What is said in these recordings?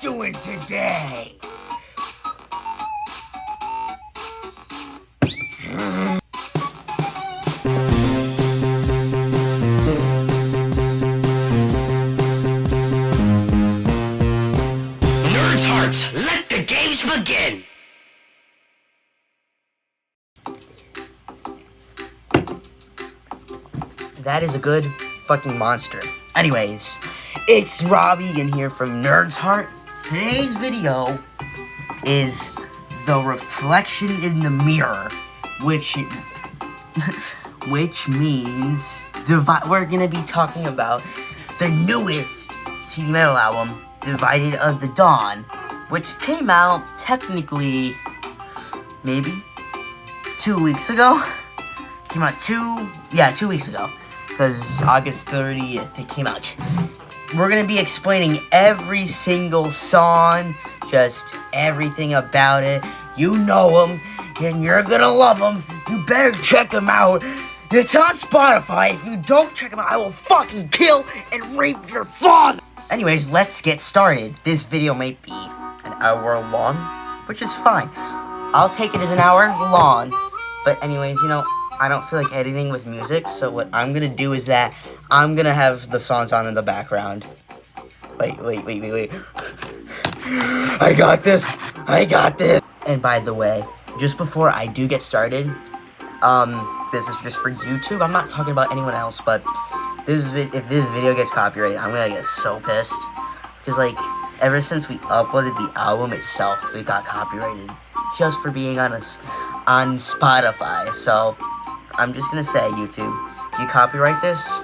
doing today? Nerds hearts, let the games begin! That is a good fucking monster. Anyways, it's Rob Egan here from Nerds Heart. Today's video is the reflection in the mirror, which means we're gonna be talking about the newest CDmetall album, Divided of the Dawn, which came out technically maybe 2 weeks ago. Came out 2 weeks ago. Because August 30th it came out. We're going to be explaining every single song, just everything about it. You know them, and you're going to love them. You better check them out. It's on Spotify. If you don't check them out, I will fucking kill and rape your father. Anyways, let's get started. This video might be an hour long, which is fine. I'll take it as an hour long. But anyways, you know, I don't feel like editing with music, so what I'm gonna do is that I'm gonna have the songs on in the background. Wait. I got this. And by the way, just before I do get started, this is just for YouTube. I'm not talking about anyone else, but if this video gets copyrighted, I'm gonna get so pissed. Because, like, ever since we uploaded the album itself, it got copyrighted. Just for being on Spotify, so I'm just gonna say, YouTube, if you copyright this,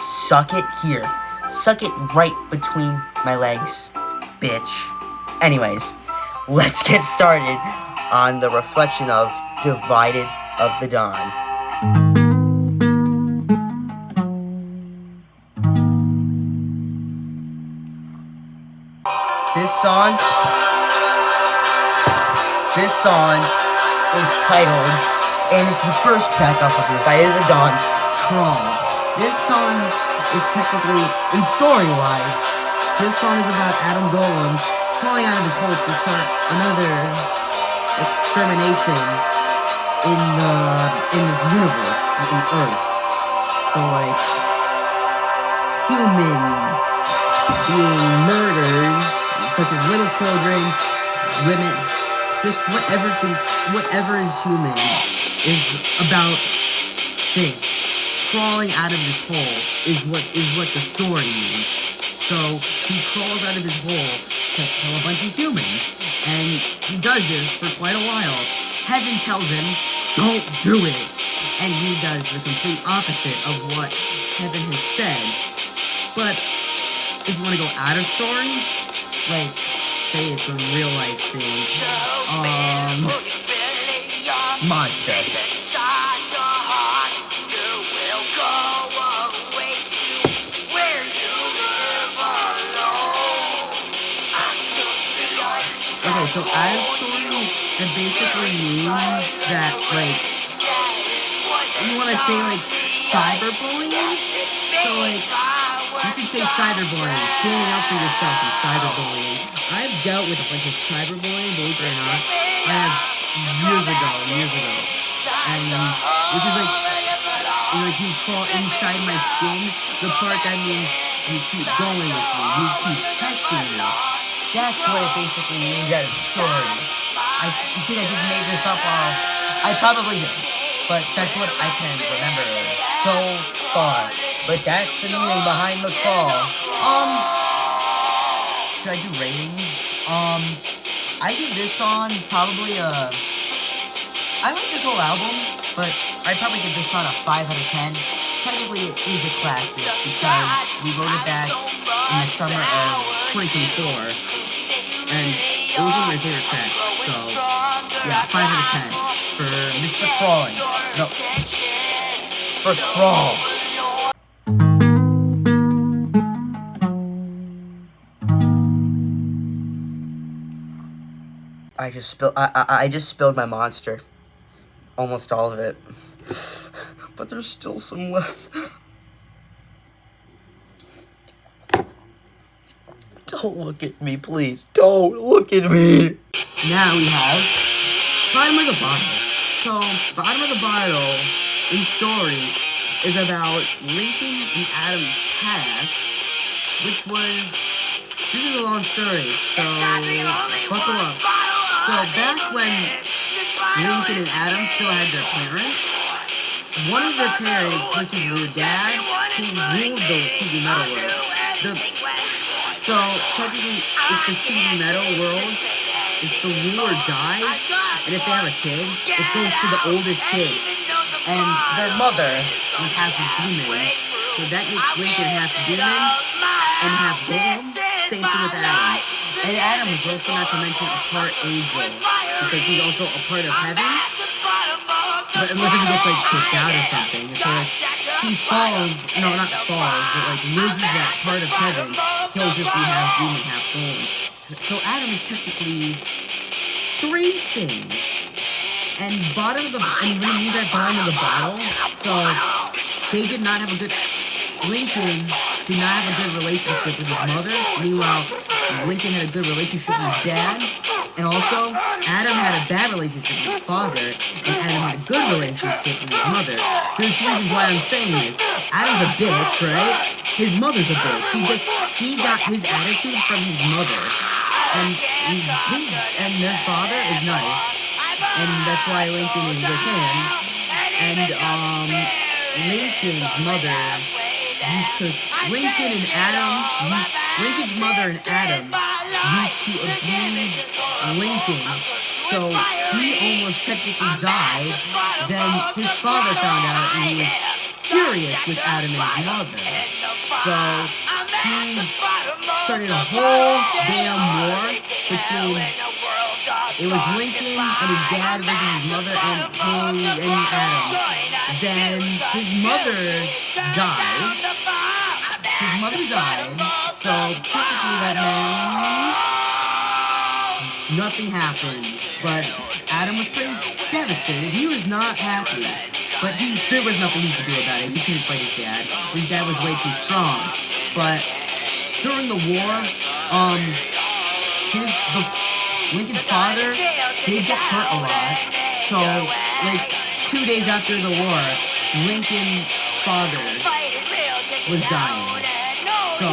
suck it here. Suck it right between my legs, bitch. Anyways, let's get started on the reflection of Divided of the Dawn. This song is titled, and it's the first track off of Divided of the Dawn, Crawl. This song is technically, in story-wise, this song is about Adam Golem crawling out of his hole to start another extermination in the universe, in Earth. So, like, humans being murdered, such as little children, women, just whatever is human is about this. Crawling out of his hole is what the story means. So he crawls out of his hole to kill a bunch of humans, and he does this for quite a while. Heaven tells him, don't do it, and he does the complete opposite of what heaven has said. But if you want to go out of story, like, say it's a real life thing, monster. Okay, so out of story, it basically means that, like, you want to say, like, cyberbullying? So, like, you can say cyberbullying, standing up for yourself is cyberbullying. I've dealt with a bunch of cyberbullying, believe it or not. I have years ago. And, which is like you crawl inside my skin, the part that means you keep going with me, you keep testing me. That's what it basically means out of story. You think I just made this up? I probably did. But that's what I can remember so far. But that's the meaning behind the crawl. Should I do ratings? I give this song probably I like this whole album, but I'd probably give this song a 5 out of 10. Technically, it is a classic because we wrote it back in the summer of 2024, and it was one of my favorite tracks. So, yeah, 5 out of 10 for Mr. Crawling. No, for Crawl. I just spilled my monster. Almost all of it. But there's still some left. Don't look at me, please. Don't look at me. Now we have Bottom of the Bottle. So, Bottom of the Bottle in story is about Lincoln and Adam's past, which was, this is a long story, so buckle up. So back when Lincoln and Adam still had their parents, one of their parents, which is their dad, who ruled the CDmetall world. So technically, if the CDmetall world, if the ruler dies, and if they have a kid, it goes to the oldest kid. And their mother was half a demon, so that makes Lincoln half demon and half golem. Same thing with Adam. And Adam is also, not to mention, a part angel, because he's also a part of heaven. But unless he gets, like, kicked out or something. So if he falls, no, not falls, but, like, loses that part of heaven, he'll just be half demon, half golem. So Adam is technically 3 things. And when we use that bottom of the bottle, so they did not have a good, Lincoln did not have a good relationship with his mother. Meanwhile, Lincoln had a good relationship with his dad. And also, Adam had a bad relationship with his father, and Adam had a good relationship with his mother. There's reasons why I'm saying this. Adam's a bitch, right? His mother's a bitch. He got his attitude from his mother. And their father is nice. And that's why Lincoln is with him. And, Lincoln's mother used to, Lincoln's mother and Adam used to abuse Lincoln, so he almost technically died. Then his father found out and he was furious with Adam and his mother. So he started a whole damn war between, it was Lincoln and his dad versus his mother and Adam. Then his mother died. So technically that means nothing happened. But Adam was pretty devastated. He was not happy. But there was nothing he could do about it. He couldn't fight his dad. His dad was way too strong. But during the war, Lincoln's father did get hurt a lot. So, like, 2 days after the war, Lincoln's father was dying. So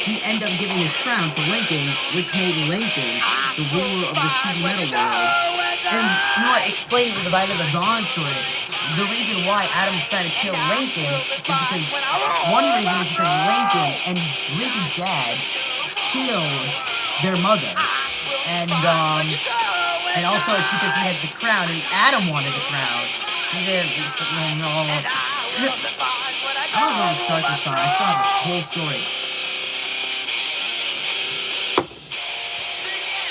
he ended up giving his crown to Lincoln, which made Lincoln the ruler of the CDmetall world. And you know what? Explain the Divide of the Dawn story. The reason why Adam's trying to kill Lincoln is because one reason is because Lincoln and Lincoln's dad killed their mother. And also it's because he has the crown, and Adam wanted the crown. He didn't. No. I was going to start this song. I still have this whole story.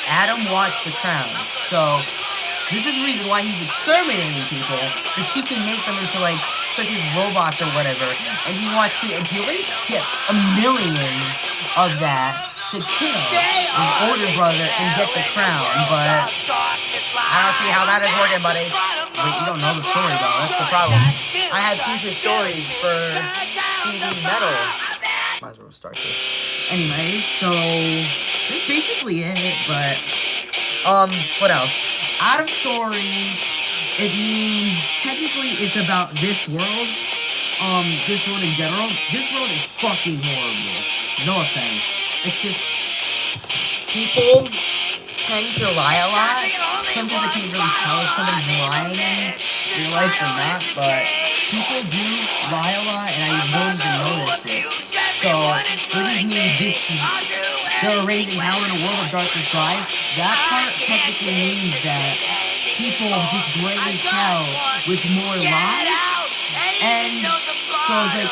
Adam wants the crown, so this is the reason why he's exterminating people, because he can make them into, like, such as robots or whatever, and he wants to at least get 1 million of that to kill his older brother and get the crown, but I don't see how that is working, buddy. Wait, you don't know the story, though. That's the problem. I have future stories for CDmetall. Might as well start this. Anyways, so that's basically it, but what else? Adam's story, it means technically it's about this world. This world in general. This world is fucking horrible. No offense. It's just people tend to lie a lot. Sometimes I can't really tell if somebody's lying in real life or not, but people do lie a lot, and I don't even notice it. So, what does mean they're raising hell in a world of darkness lies? That part technically means that people just raise hell with more lies, and so it's like,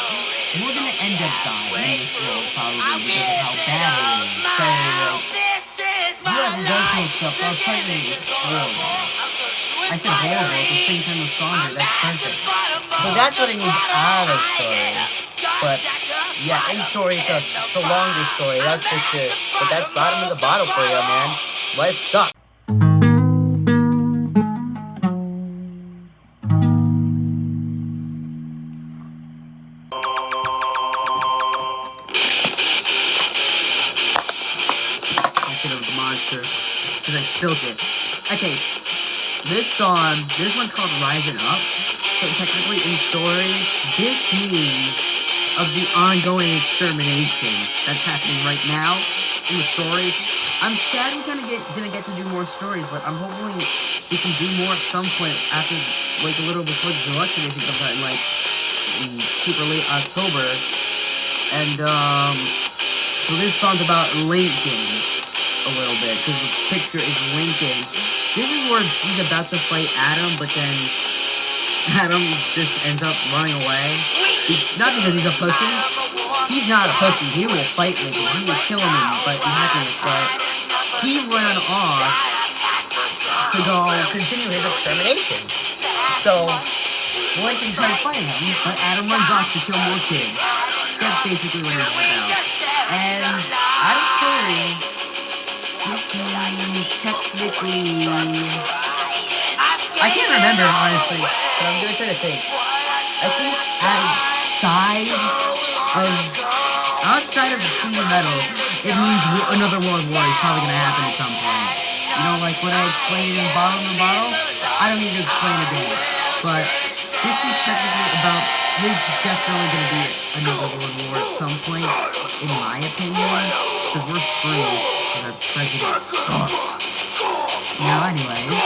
we're gonna end up dying in this world, probably, because of how bad it is. So, residential stuff, our president is horrible. I said horrible at the same time as somber, that's perfect. So that's what it means out of story. But, yeah, in story, it's a longer story, that's for sure. But that's bottom of the bottle for you, man. Life sucks. this one's called Rising Up. So technically in story, this means of the ongoing extermination that's happening right now in the story. I'm sad we didn't get to do more stories, but I'm hoping we can do more at some point after, like, a little before the deluxe edition comes out in, like, super late October. And, so this song's about Lincoln a little bit, because the picture is Lincoln. This is where he's about to fight Adam, but then Adam just ends up running away. Not because he's a pussy. He's not a pussy. He will fight Lincoln. He will kill him in happiness, but he ran off to go continue his extermination. So Lincoln tried fighting him, but Adam runs off to kill more kids. That's basically what it's about. And Adam's story, this means technically, I can't remember honestly, but I'm gonna try to think. I think outside of CDmetall, it means another world war is probably gonna happen at some point. You know, like what I explained in Bottle in the Bottle, I don't need to explain again. But this is technically about, this is definitely gonna be another world war at some point, in my opinion, because we're screwed and our president sucks. Anyways.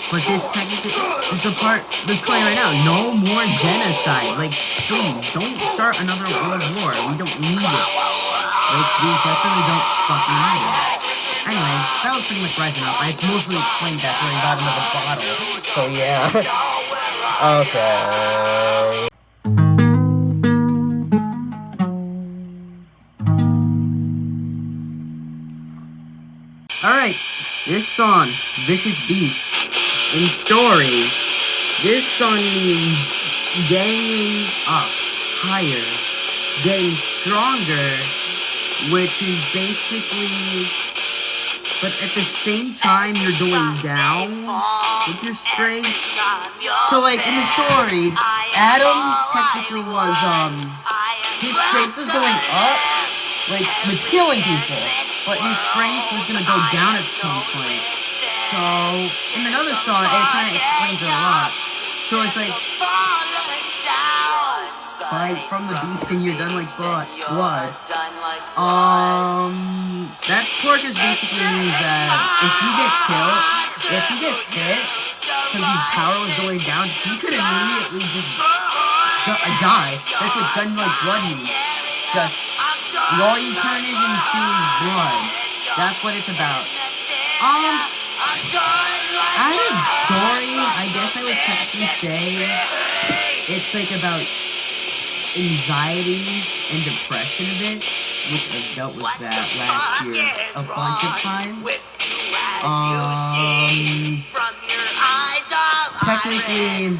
But this technically is the part that's playing right now. No more genocide. Like, please, don't start another world war. We don't need it. Like, we definitely don't fucking need it. Anyways, that was pretty much Rising Up. I mostly explained that during Bottom of the Bottle. So, yeah. Okay. Alright, this song, Vicious Beast. In story, this song means ganging up higher, getting stronger, which is basically, but at the same time you're going down with your strength. So like in the story, Adam technically was, his strength was going up, like with killing people, but his strength was gonna go down at some point. So, in another song, it kind of explains it a lot. So it's like, fight from the beast and you're done like blood. That part just basically means that if he gets hit, because his power was going down, he could immediately just die. That's what done like blood means. Just, all you turn is into blood. That's what it's about. Out of story, I guess I would technically say it's like about anxiety and depression a bit, which I've dealt with that last year a bunch of times. Technically,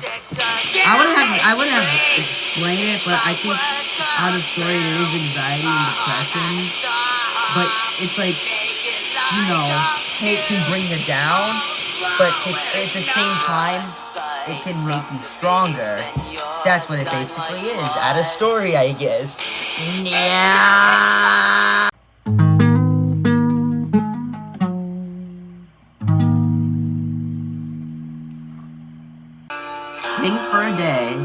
I wouldn't have explained it, but I think out of story there is anxiety and depression, but it's like, you know, hate can bring you down, but at the same time, it can make you stronger. That's what it basically is. Out of story, I guess. Yeah. King for a Day.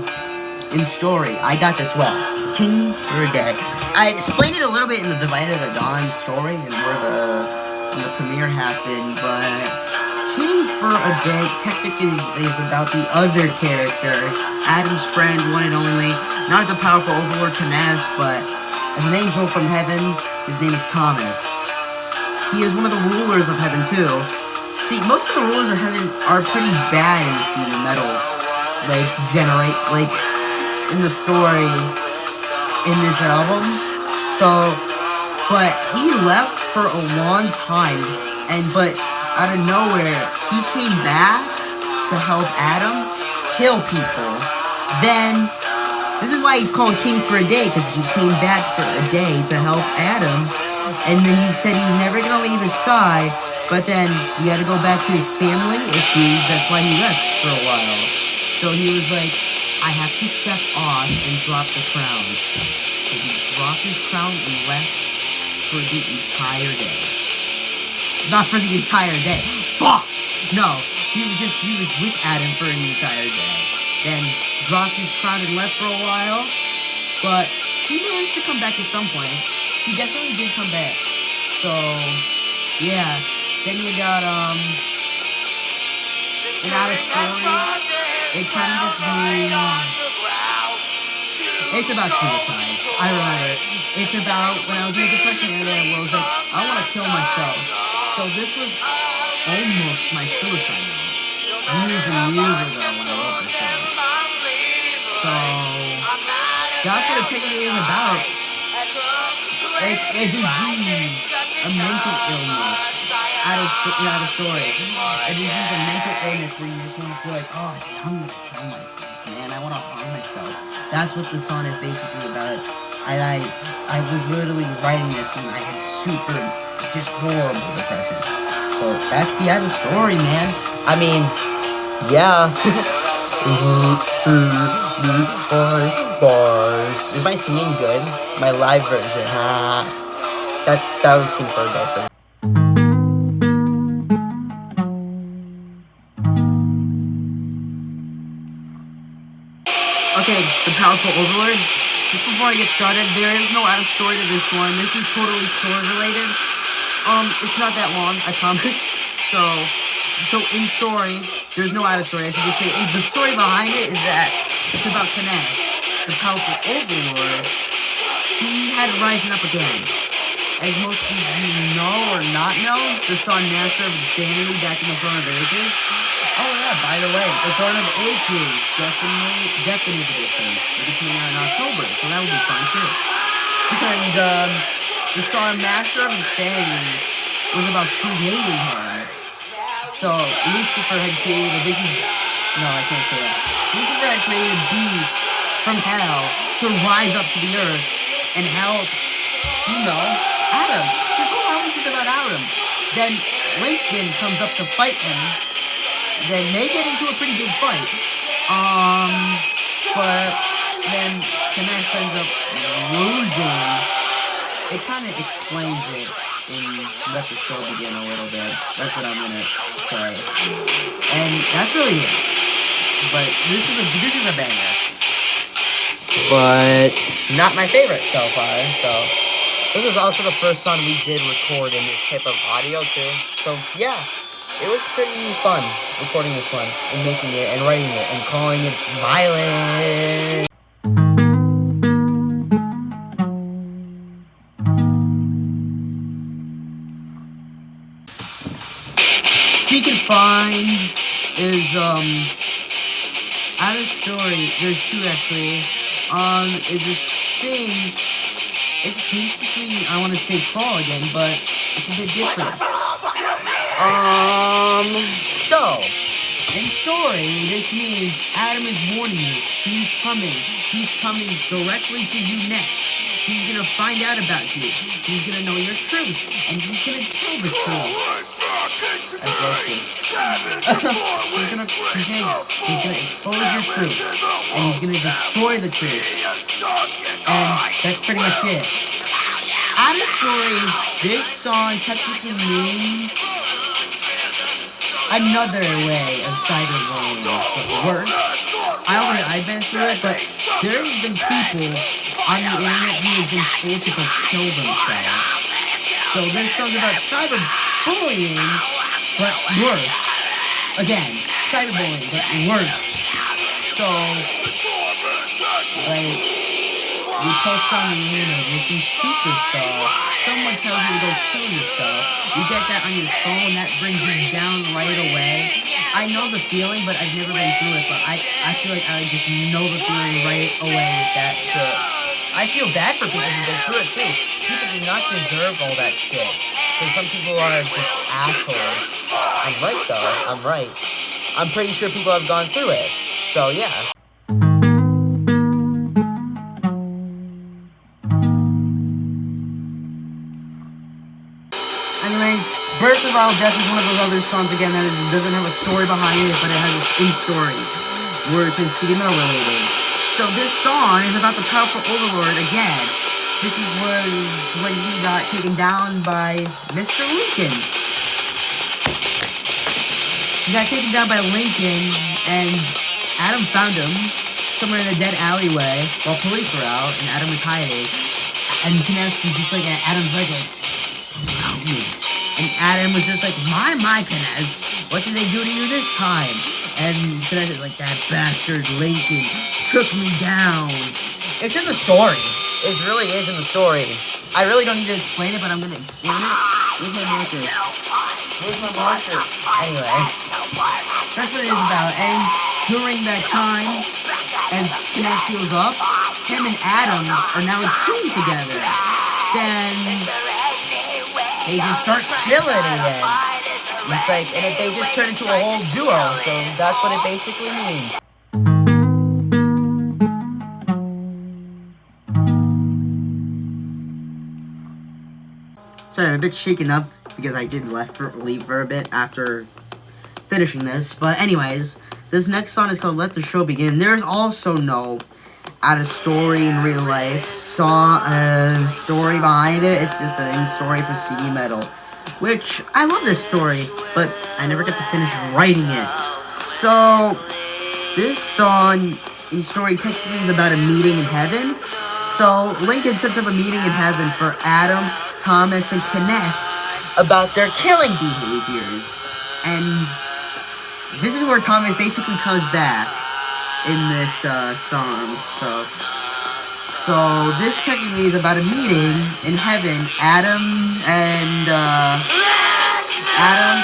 In story, I got this well. King for a Day. I explained it a little bit in the Divided the Dawn story and where the premiere happened, but King for a Day technically is about the other character, Adam's friend, one and only, not the powerful overlord Canas, but as an angel from heaven, his name is Thomas. He is one of the rulers of heaven too. See, most of the rulers of heaven are pretty bad in CDmetall, like in the story in this album. So, but he left for a long time, but out of nowhere, he came back to help Adam kill people. Then, this is why he's called King for a Day, because he came back for a day to help Adam, and then he said he was never going to leave his side, but then he had to go back to his family issues, that's why he left for a while. So he was like, I have to step off and drop the crown. So he dropped his crown and left for the entire day. Not for the entire day. Fuck! No, he was with Adam for an entire day. Then dropped his crown and left for a while. But he managed to come back at some point. He definitely did come back. So, yeah. Then you got, an out of story. It kind of just means... It's about suicide. I remember it. It's about when I was in a depression area where I was like, I want to kill myself. So this was almost my suicide note. Years and years ago when I wrote this song. So that's what it technically is about. Like a disease, a mental illness. Out of story. A disease, a mental illness where you just want to feel like, oh, I'm gonna kill myself, man. I want to harm myself. That's what the song is basically about. And I was literally writing this when I had super, just horrible depression. So that's the end of the story, man. I mean, yeah. Is my singing good? My live version, that was confirmed, I think. Okay, the Powerful Overlord. Just before I get started, there is no out of story to this one. This is totally story related. It's not that long, I promise. So in story, there's no out of story. I should just say the story behind it is that it's about Kines, the Powerful Overlord. He had risen up again. As most of you know or not know, the song Master of Insanity back in the Throne of Ages. Oh yeah, by the way, the Throne of Ages, definitive edition. It'll be coming out in October, so that would be fun too. And the song Master of Insanity was about creating him. So Lucifer had created a vicious... No, I can't say that. Lucifer had created beasts from hell to rise up to the earth and help, Adam. This whole album is about Adam. Then Lincoln comes up to fight him. Then they get into a pretty big fight. But then Kines ends up losing. It kind of explains it and let the show begin a little bit. That's what I'm gonna say. And that's really it. But this is a banger. But not my favorite so far, so this is also the first song we did record in this type of audio too. So yeah, it was pretty fun recording this one and making it and writing it and calling it violent. Seek and Find is out of story. There's two actually. Is this thing. It's basically, I want to say crawl again, but it's a bit different. So in story, this means Adam is warning you. He's coming. He's coming directly to you next. He's gonna find out about you. He's gonna know your truth, and he's gonna tell the truth. I broke this. He's gonna expose your truth, and he's gonna destroy the truth. And that's pretty much it. Out of story, this song technically means another way of cyberbullying, but worse. I've been through it, but there have been people on the internet who have been told to go kill themselves. So this song's about cyberbullying, but worse. Again, cyberbullying, but worse. So, like, you post on the internet, you're some superstar, someone tells you to go kill yourself, you get that on your phone, that brings you down right away. I know the feeling, but I've never been through it, but I feel like I just know the feeling right away with that shit. I feel bad for people who go through it too. People do not deserve all that shit. Because some people are just assholes. I'm right though, I'm right. I'm pretty sure people have gone through it. So yeah. Anyways, Birth of All Death is one of those other songs again that doesn't have a story behind it, but it has a in-story, which is CDmetall related. So this song is about the Powerful Overlord again. This was when he got taken down by Mr. Lincoln. he got taken down by Lincoln, and Adam found him somewhere in a dead alleyway while police were out, and Adam was hiding. And Kness was just like, Adam's like, help me. And Adam was just like, my Kness, what did they do to you this time? And Kness is like, that bastard Lincoln took me down. It's in the story. It really is in the story. I really don't need to explain it, but I'm going to explain it. Where's my marker? Where's my marker? Anyway, that's what it is about. And during that time, as Kness heals up, him and Adam are now a team together. Then they just start killing again. It's like, and they just turn into a whole duo. So that's what it basically means. Sorry, I'm a bit shaken up because I did leave for a bit after finishing this. But anyways, this next song is called Let the Show Begin. There's also no story in real life story behind it. It's just a story for CDmetall, which I love this story, but I never get to finish writing it. So this song in story technically is about a meeting in heaven. So Lincoln sets up a meeting in heaven for Adam, Thomas, and Kness about their killing behaviors. And this is where Thomas basically comes back in this song. So this technically is about a meeting in heaven. Adam,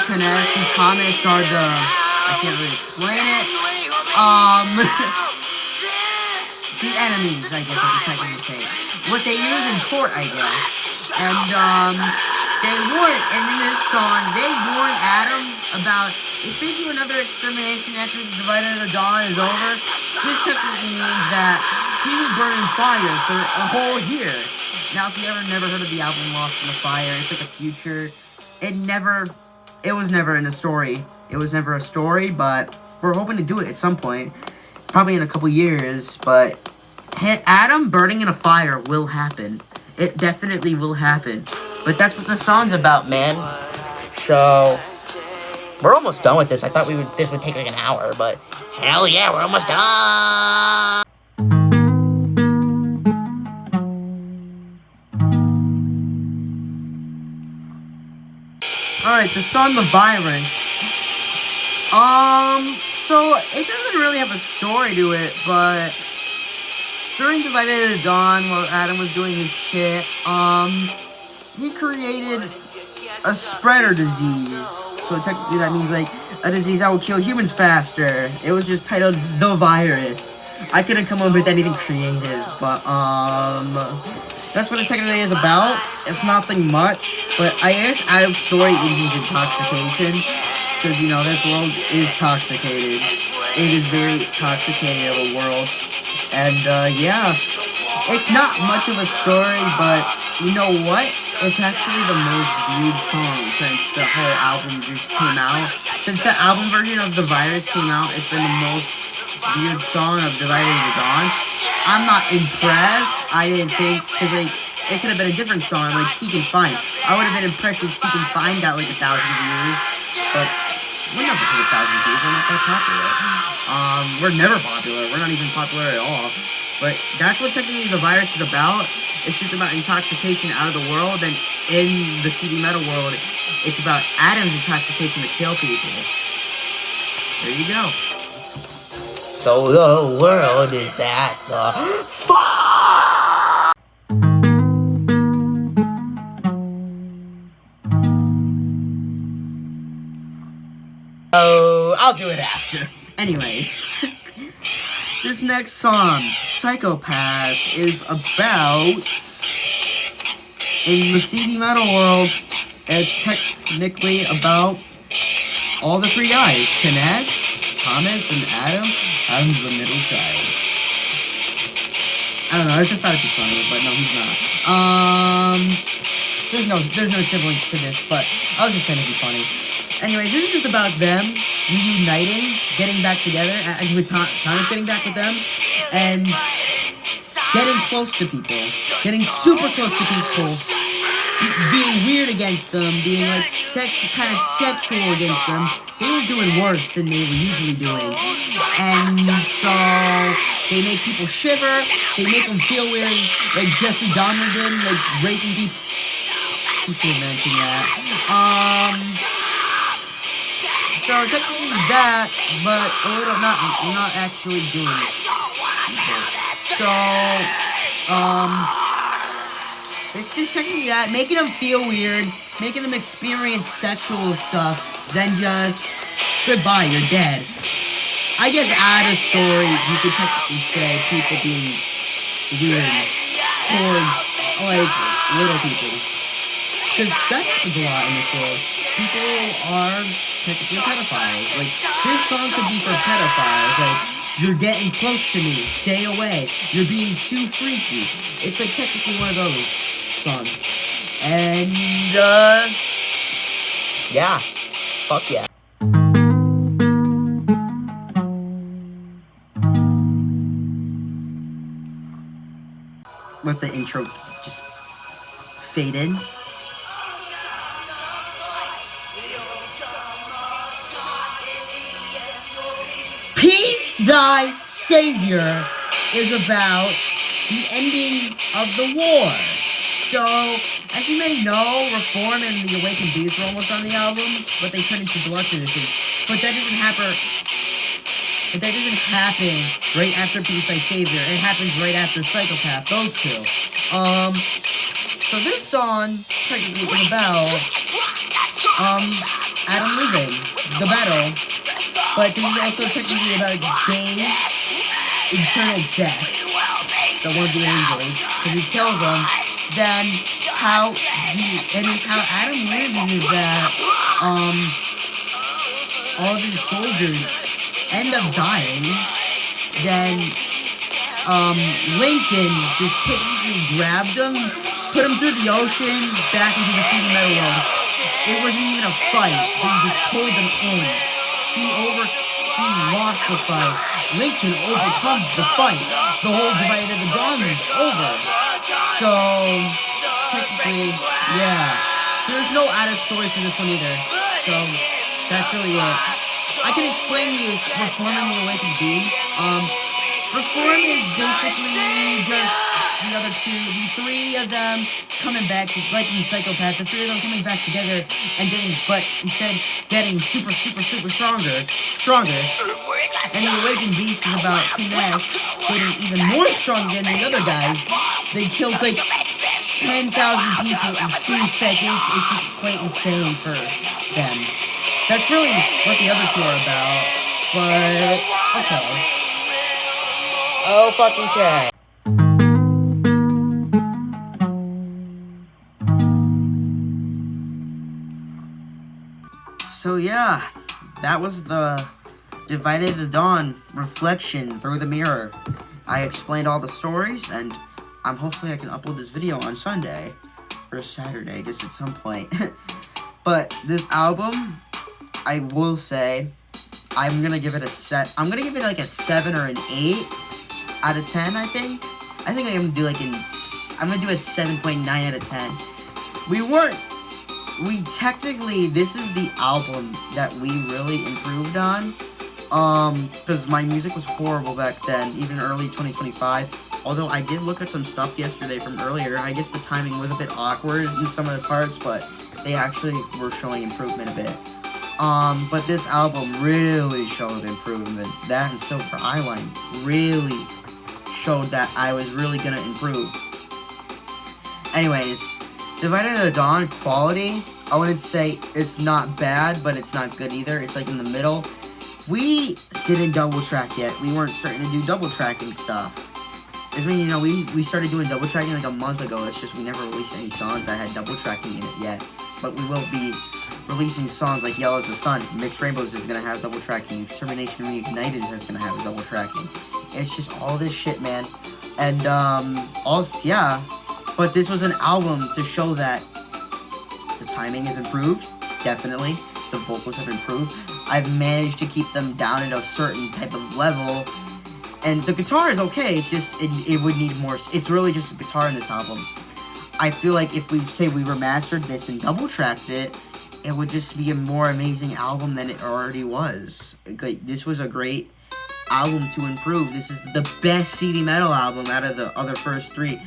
Kness, and Thomas are I can't really explain it. The enemies, I guess I could technically say. What they use in court, I guess. And in this song, they warn Adam about, if they do another extermination after the Divided of the Dawn is over, this technically means that he will burn in fire for a whole year. Now, if you never heard of the album Lost in the Fire, it's like a future. It was never in a story. It was never a story, but we're hoping to do it at some point. Probably in a couple years, but Adam burning in a fire will happen. It definitely will happen. But that's what the song's about, man. So we're almost done with this. I thought this would take like an hour, but hell yeah, we're almost done. Alright, the song The Virus. So it doesn't really have a story to it, but during Divided of the Dawn, while Adam was doing his shit, he created a spreader disease. So technically that means like a disease that will kill humans faster. It was just titled The Virus. I couldn't come up with anything creative, but that's what it technically is about. It's nothing much, but I guess out of story it means intoxication. Because, you know, this world is toxicated. It is very toxicated of a world. And, yeah. It's not much of a story, but you know what? It's actually the most viewed song since the whole album just came out. Since the album version of The Virus came out, it's been the most viewed song of Divided of the Dawn. I'm not impressed. I didn't think, because, like, it could have been a different song, like Seek and Find. I would have been impressed if Seek and Find got, like, 1,000 views. But we're never hit 1,000 views. We're not that popular. We're never popular. We're not even popular at all. But that's what technically The Virus is about. It's just about intoxication out of the world. And in the CDmetall world, it's about Adam's intoxication to kill people. There you go. So the world is at the fuck. Oh, I'll do it after. Anyways, this next song, Psychopath, is about, in the CDmetall world, it's technically about all the three guys, Kness, Thomas, and Adam. Adam's the middle child. I don't know, I just thought it'd be funny, but no, he's not. There's no siblings to this, but I was just trying to be funny. Anyways, this is just about them reuniting, getting back together, and with Thomas getting back with them, and getting close to people, getting super close to people, being weird against them, being like kind of sexual against them, they were doing worse than they were usually doing. And so they make people shiver, they make them feel weird, like Jeffrey Dahmer did, like raping people. You should have mentioned that. So technically that, but a little not actually doing it. So it's just technically that, making them feel weird, making them experience sexual stuff, then just goodbye, you're dead. I guess add a story, you could technically say people being weird towards like little people. Because that happens a lot in this world. People are technically pedophiles. Like, this song could be for pedophiles. Like, you're getting close to me, stay away. You're being too freaky. It's like technically one of those songs. And, yeah. Fuck yeah. Let the intro just fade in. Peace Thy Savior is about the ending of the war. So, as you may know, Reform and the Awakened Beast were almost on the album, but they turned into deluxe edition. But that doesn't happen. Right after Peace Thy Savior. It happens right after Psychopath. Those two. So this song technically is about Adam losing the battle. But this is also technically about Dane's eternal death, the one of the angels, because he kills them. Then how Adam loses is that all of his soldiers end up dying. Then Lincoln just technically grabbed him, put him through the ocean, back into the CDmetall world. It wasn't even a fight, he just pulled them in. He lost the fight. Lincoln overcome the fight. The whole Divided of the Dawn is over. So, technically, yeah. There's no added story for this one either. So, that's really it. I can explain the Reform and the Awakened Beast. Reform is basically just the other two, the three of them coming back, like in Psychopath, the three of them coming back together and instead getting super stronger. And the Awakened Beast is about Finesse getting even more stronger than the other guys. They killed like 10,000 people in 2 seconds. It's just quite insane for them. That's really what the other two are about. But okay. Oh fucking okay. So yeah, that was the Divided the Dawn reflection through the mirror. I explained all the stories, and hopefully I can upload this video on Sunday or Saturday, just at some point. But this album, I will say, I'm gonna give it like a 7 or an 8 out of 10. I think I'm gonna do I'm gonna do a 7.9 out of 10. This is the album that we really improved on. Because my music was horrible back then, even early 2025. Although I did look at some stuff yesterday from earlier. I guess the timing was a bit awkward in some of the parts, but they actually were showing improvement a bit. But this album really showed improvement. That and Silver Eyeline really showed that I was really gonna improve. Anyways, Divided of the Dawn quality, I wouldn't say it's not bad, but it's not good either. It's like in the middle. We didn't double track yet. We weren't starting to do double tracking stuff. I mean, you know, we started doing double tracking like a month ago. It's just we never released any songs that had double tracking in it yet. But we will be releasing songs like Yellow as the Sun. Mixed Rainbows is going to have double tracking. Extermination Reignited is going to have double tracking. It's just all this shit, man. And, also, yeah. But this was an album to show that the timing is improved. Definitely. The vocals have improved. I've managed to keep them down at a certain type of level. And the guitar is okay. It's just, it would need more. It's really just the guitar in this album. I feel like if we say we remastered this and double-tracked it, it would just be a more amazing album than it already was. This was a great album to improve. This is the best CDmetall album out of the other first three.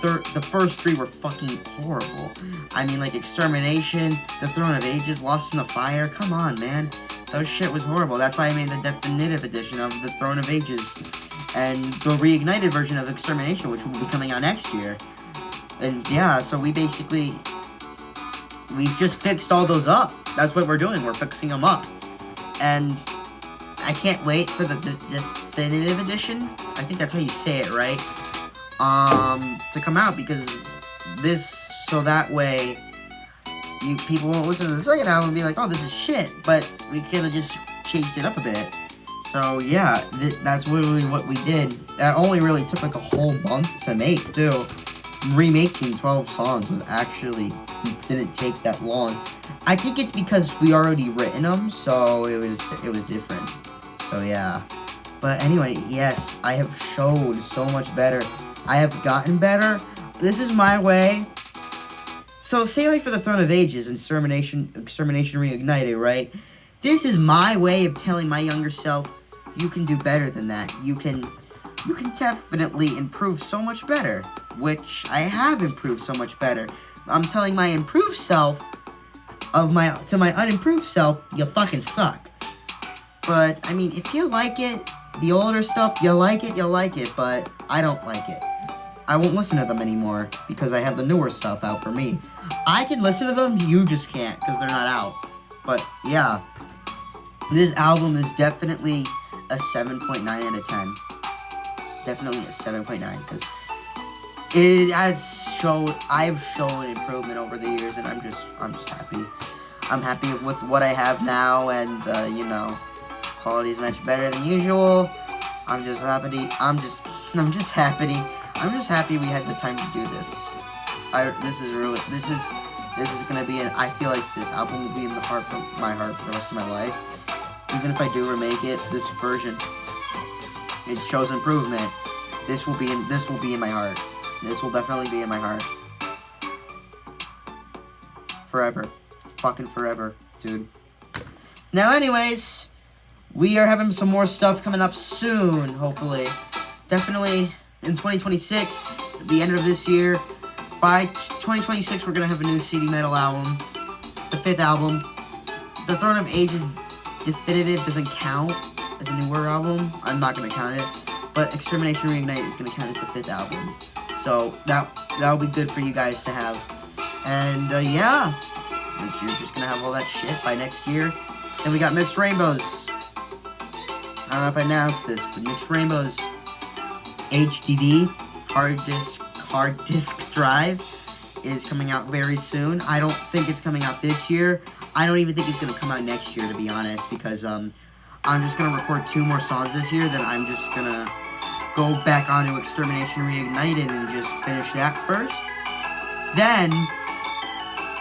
The first three were fucking horrible. I mean, like, Extermination, The Throne of Ages, Lost in the Fire. Come on, man. Those shit was horrible. That's why I made the definitive edition of The Throne of Ages. And the reignited version of Extermination, which will be coming out next year. And, yeah, so we've just fixed all those up. That's what we're doing. We're fixing them up. And I can't wait for the definitive edition. I think that's how you say it, right? To come out, because so that way people won't listen to the second album and be like, oh, this is shit, but we could have just changed it up a bit. So yeah, that's literally what we did. That only really took like a whole month to make too. Remaking 12 songs didn't take that long. I think it's because we already written them, so it was different. So yeah. But anyway, yes, I have showed so much better. I have gotten better. This is my way. So, say like for the Throne of Ages, Extermination Reignited, right? This is my way of telling my younger self, you can do better than that. You can definitely improve so much better. Which I have improved so much better. I'm telling my improved self to my unimproved self, you fucking suck. But, I mean, if you like it, the older stuff, you like it, but I don't like it. I won't listen to them anymore, because I have the newer stuff out for me. I can listen to them, you just can't, because they're not out. But, yeah. This album is definitely a 7.9 out of 10. Definitely a 7.9, because I've shown improvement over the years, and I'm just happy. I'm happy with what I have now, and, quality's much better than usual. I'm just happy we had the time to do this. This is gonna be I feel like this album will be in my heart for the rest of my life. Even if I do remake it, this version, it shows improvement. This will be in my heart. This will definitely be in my heart. Forever. Fucking forever, dude. Now anyways, we are having some more stuff coming up soon, hopefully. Definitely in 2026, at the end of this year. By 2026, we're going to have a new CDmetall album. The 5th album. The Throne of Ages definitive doesn't count as a newer album. I'm not going to count it. But Extermination Reignited is going to count as the 5th album. So that'll be good for you guys to have. And yeah, you're just going to have all that shit by next year. Then we got Mixed Rainbows. I don't know if I announced this, but Mixed Rainbows HDD, hard disk drive, is coming out very soon. I don't think it's coming out this year. I don't even think it's going to come out next year, to be honest, because I'm just going to record 2 more songs this year, then I'm just going to go back onto Extermination Reignited and just finish that first. Then,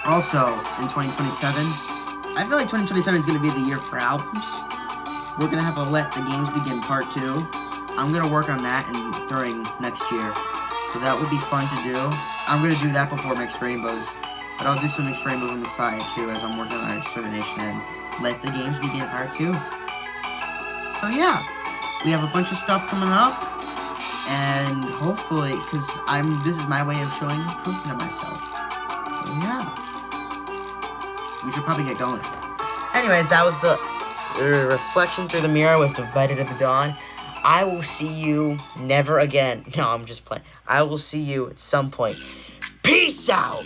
also, in 2027, I feel like 2027 is going to be the year for albums. We're going to have a Let the Games Begin Part 2. I'm going to work on that during next year. So that would be fun to do. I'm going to do that before Mixed Rainbows. But I'll do some Mixed Rainbows on the side, too, as I'm working on Extermination and Let the Games Begin Part 2. So, yeah. We have a bunch of stuff coming up. And hopefully, because this is my way of showing improvement of myself. So, yeah. We should probably get going. Anyways, that was the reflection through the mirror with Divided at the Dawn. I will see you never again. No, I'm just playing. I will see you at some point. Peace out!